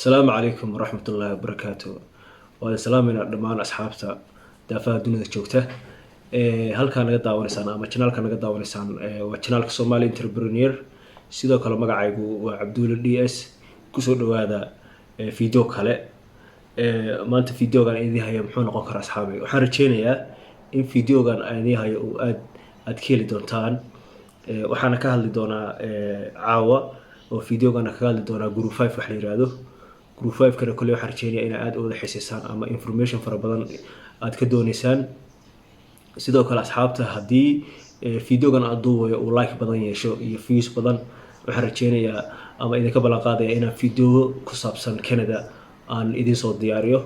السلام عليكم ورحمة الله وبركاته. وهذا سلامنا دمان أصحابتا دافع الدنيا joogta halkaan naga daawaneysaan ama channelka naga daawaneysaan waa channelka Somali Entrepreneur sidoo kale magacaygu waa Cabdulla DS kusoo dhawaada video kale maanta videogan idin haya muxuu noqon karaa asxaabay waxaan rajeynayaa in videogan idin haya oo aad ka heli doontaan waxaan ka hadli doonaa caawa oo videogan ka hadli doonaa group 5 wax la yiraahdo group 5 kana kulli waxaan rajeynayaa in aad wada xiisaysaan ama information fara badan aad ka doonaysaan sidoo kale asxaabta haddii videogan aad duubayo uu like badan yeesho iyo views badan waxaan rajeynayaa ama idinka ballan qaadayaa inaan video ku saabsan Canada aan idin soo diyaariyo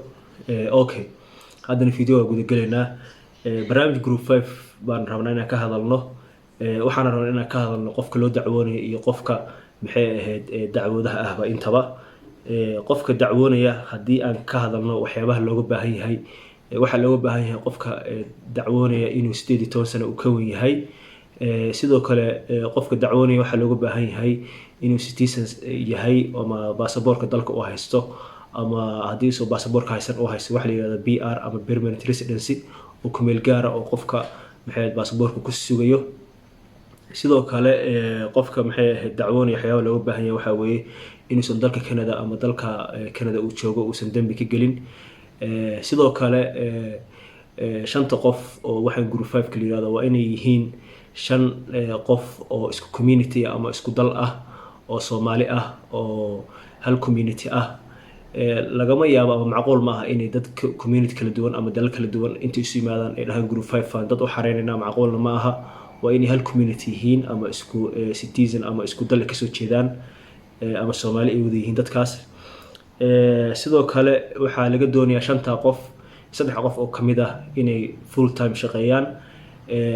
okay haddana videoga guda galeynaa barnaamij group 5 baan rabnaa inaan ka hadalno waxaan rabnaa inaan ka hadalno qofka loo dacwoonayo iyo qofka maxay ahayd dacwadaha ahba intaba qofka dacwoonaya haddii aan ka hadalno waxyaabaha looga baahan yahay waxa looga baahan yahay qofka dacwoonaya inuu 18 sano uu ka weyn yahay sidoo kale qofka dacwoonaya waxa looga baahan yahay inuu citizen yahay ama baasaboorka dalka uu haysto ama haddii soo baasaboorka haysan uu haysto waxa la yiraahdo PR ama permanent residency oo ku meel gaar ah oo qofka maxay baasaboorka ku sugayo sidoo kale qofka maxay ahayd dacwoonaya waxyaabo looga baahan yahay waxa weeye inuusan dalka Canada ama dalka Canada uu joogo uusan dambi ka gelin sidoo kale shanta qof oo waxaan group 5 ka yiraahdo waa inay yihiin shan qof oo isku community ama isku dal ah oo Soomaali ah oo hal community ah lagama yaabo ama macquul ma aha inay dad community kala duwan ama dalal kala duwan inta isu yimaadaan ay dhahaan group 5 fan dad u xareynayna macquulna ma aha waa inay hal community yihiin ama isku citizen ama isku dal ka soo jeedaan ama Soomaali ay wada yihiin dadkaas sidoo kale waxaa laga doonayaa shanta qof saddex qof oo kamid ah inay full time shaqeeyaan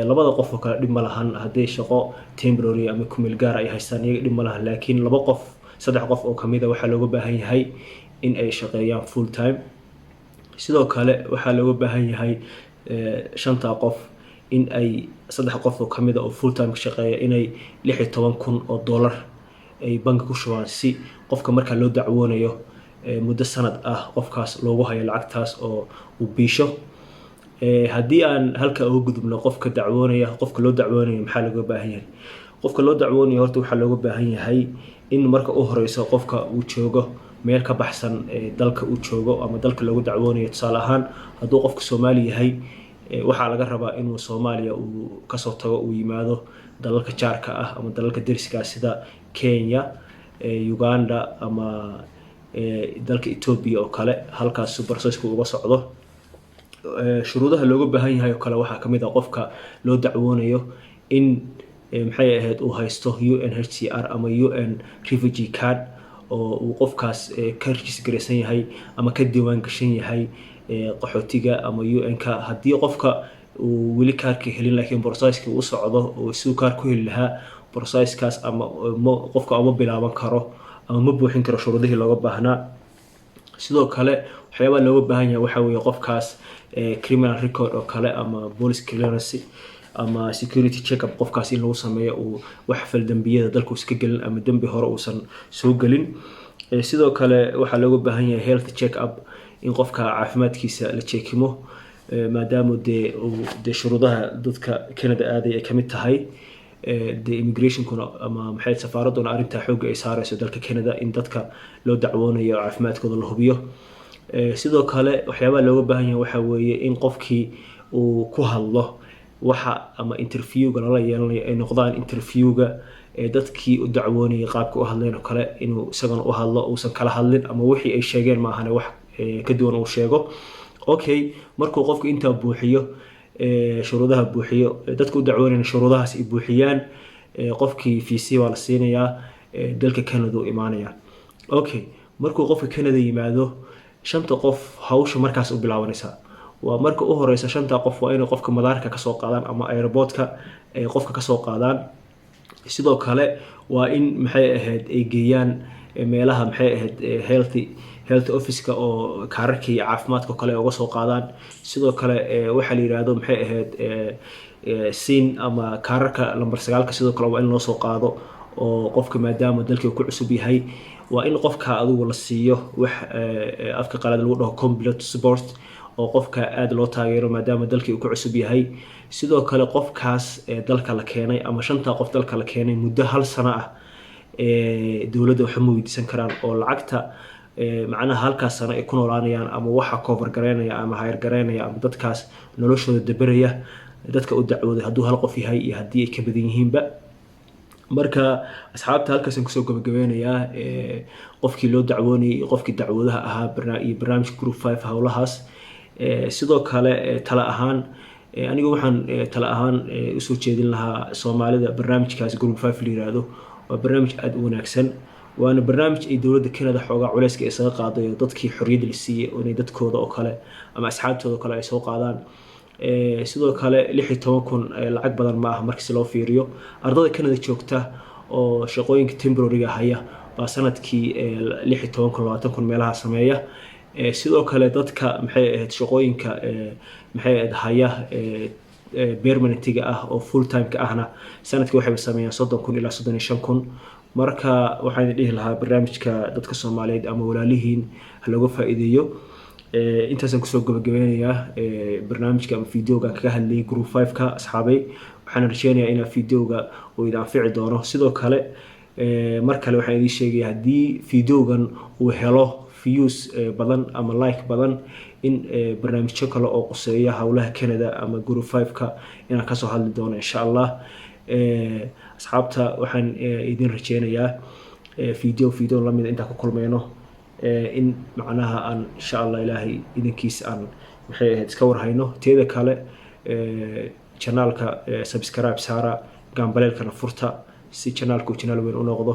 labada qof oo kale dhib ma lahan haddii shaqo temporary ama ku meel gaar ay haystaan iyaga dhib ma lahan laakiin laba qof saddex qof oo kamid ah waxaa looga baahan yahay in ay shaqeeyaan full time sidoo kale waxaa looga baahan yahay shanta qof in ay saddex qof oo kamid ah oo full time shaqeeya inay $16,000 ay bank ku shubaan si qofka marka loo dacwoonayo muddo sanad ah qofkaas loogu hayo lacagtaas oo uu biisho haddii aan halka ugu gudubno qofka dacwoonaya qofka loo dacwoonayo maxaa looga baahan yahay qofka loo dacwoonayo horta waxa looga baahan yahay in marka uu horeyso qofka uu joogo meel ka baxsan dalka uu joogo ama dalka lagu dacwoonayo tusaale ahaan hadduu qofka Soomaali yahay waxaa laga rabaa inuu Soomaaliya uu ka soo tago uu yimaado dalalka jaarka ah ama dalalka deriska sida Kenya Uganda ama dalka Ethiopia oo kale halkaas processku uga socdo shuruudaha looga baahan yahay oo kale waxa kamid ah qofka loo dacwoonayo in maxay ahayd uu haysto UNHCR ama UN refugee card oo uu qofkaas ka register yahay ama ka diiwaan gashan yahay qaxootiga ama UN-ka haddii qofka uu weli kaarka helin laakiin processki uu socdo oo si uu kaar ku heli lahaa processkaas ama qofka ama bilaaban karo ama ma buuxin karo shuruudihii looga baahnaa sidoo kale waxyaabaha looga baahan yahay waxa weeye qofkaas criminal record oo kale ama police clearance ama security check up qofkaas in lagu sameeyo uu wax fal dambiyada dalku iska galin ama dambi hore uusan soo galin sidoo kale waxa looga baahan yahay health check up in qofka caafimaadkiisa la checkimo maadaama de shuruudaha dadka Canada aaday ay kamid tahay the immigration kuna ama maxay safaaraduna arinta xoog ay saarayso dalka Canada in dadka loo dacwoonayo caafimaadkooda la hubiyo sidoo kale waxyaabaha looga baahan yahay waxa weeye in qofkii uu ku hadlo waxa ama interviewga la yeelanayo ay noqdaan interviewga dadkii u dacwoonayay qaabka u hadleen oo kale inuu isagana u hadlo uusan kala hadlin ama wixii ay sheegeen ma ahane wax ka duwan uu sheego okay markuu qofku inta buuxiyo shuruudaha buuxiyo dadku u dacwoonayna shuruudahaas ay buuxiyaan qofkii VC waa la siinayaa dalka Canada u imaanaya okay markuu qofka Canada yimaado shanta qof hawsha markaas u bilaabanaysa waa marka u horeysa shanta qof waa inay qofka madaarka ka soo qaadaan ama airportka ay qofka ka soo qaadaan sidoo kale waa in maxay ahayd ay geeyaan meelaha maxay ahayd health office-ka oo kaararkii caafimaadka kale uga soo qaadaan sidoo kale waxa la yiraahdo maxay ahayd sin ama kaararka number 9 sidoo kale waa in loo soo qaado oo qofka maadaama dalkii ku cusub yahay waa in qofka adigu la siiyo wax afka qalaad lagu dhaho complete support oo qofka aad loo taageero maadaama dalkii uu ku cusub yahay sidoo kale qofkaas dalka la keenay ama shanta qof dalka la keenay muddo hal sano ah dowladda waxa ma weydiisan karaan oo lacagta macnaha halkaas sano ay ku noolaanayaan ama waxa cover gareynaya ama hire gareynaya ama dadkaas noloshooda dabaraya dadka u dacwooday hadduu hal qof yahay iyo haddii ay ka badan yihiinba marka asxaabta halkaasaan kusoo gabagabeynayaa qofkii loo dacwoonayay iyo qofkii dacwadaha ahaa iyo barnaamijka group 5 howlahaas sidoo kale tala ahaan anigu waxaan tala ahaan usoo jeedin lahaa Soomaalida barnaamijkaas group 5 la yiraahdo waa barnaamij aad u wanaagsan waana barnaamij ay dowladda Canada xoogaa culayska isaga qaaday dadkii xorriyad la siiyay oo inay dadkooda oo kale ama asxaabtooda kale ay soo qaadaan sidoo kale 16,000 lacag badan ma aha markii loo fiiriyo ardayda Canada joogta oo shaqooyinka temporary haya baa sanadkii 16,000 meelaha sameeya sidoo kale dadka maxay ahayd shaqooyinka maxay ahayd haya permanentiga ah oo full time ka ahna sanadkii waxay sameeyaan 30,000 ilaa 35,000 marka waxaan dhihi lahaa barnaamijka dadka Soomaaliyeed ama walaalihiin laga faa'iideeyo intaas aan kusoo gabagabeynayaa barnaamijka ama videoga kaga hadlayay group 5 ka asxaabay waxaan rajeynayaa in videoga uu idin anfici doono sidoo kale mar kale waxaan idin sheegayaa haddii videogan uu helo views badan ama like badan in barnaamijyo kale oo quseeya hawlaha Canada ama group 5 ka inaan ka soo hadli doono insha Allah asxaabta waxaan idin rajeynayaa video la mid inta ku kulmayno in macnaha aan insha Allah ilaahay idinkiis aan maxay ahayd iska warhayno teeda kale channelka subscribe saara gambaleelkana furta si channelku channel weyn u noqdo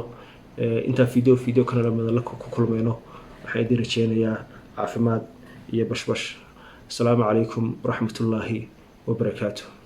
inta video kana la mid ku kulmayno waxaan idin rajeynayaa caafimaad iyo bashbash. Assalaamu calaykum waraxmatullaahi wabarakaatuh.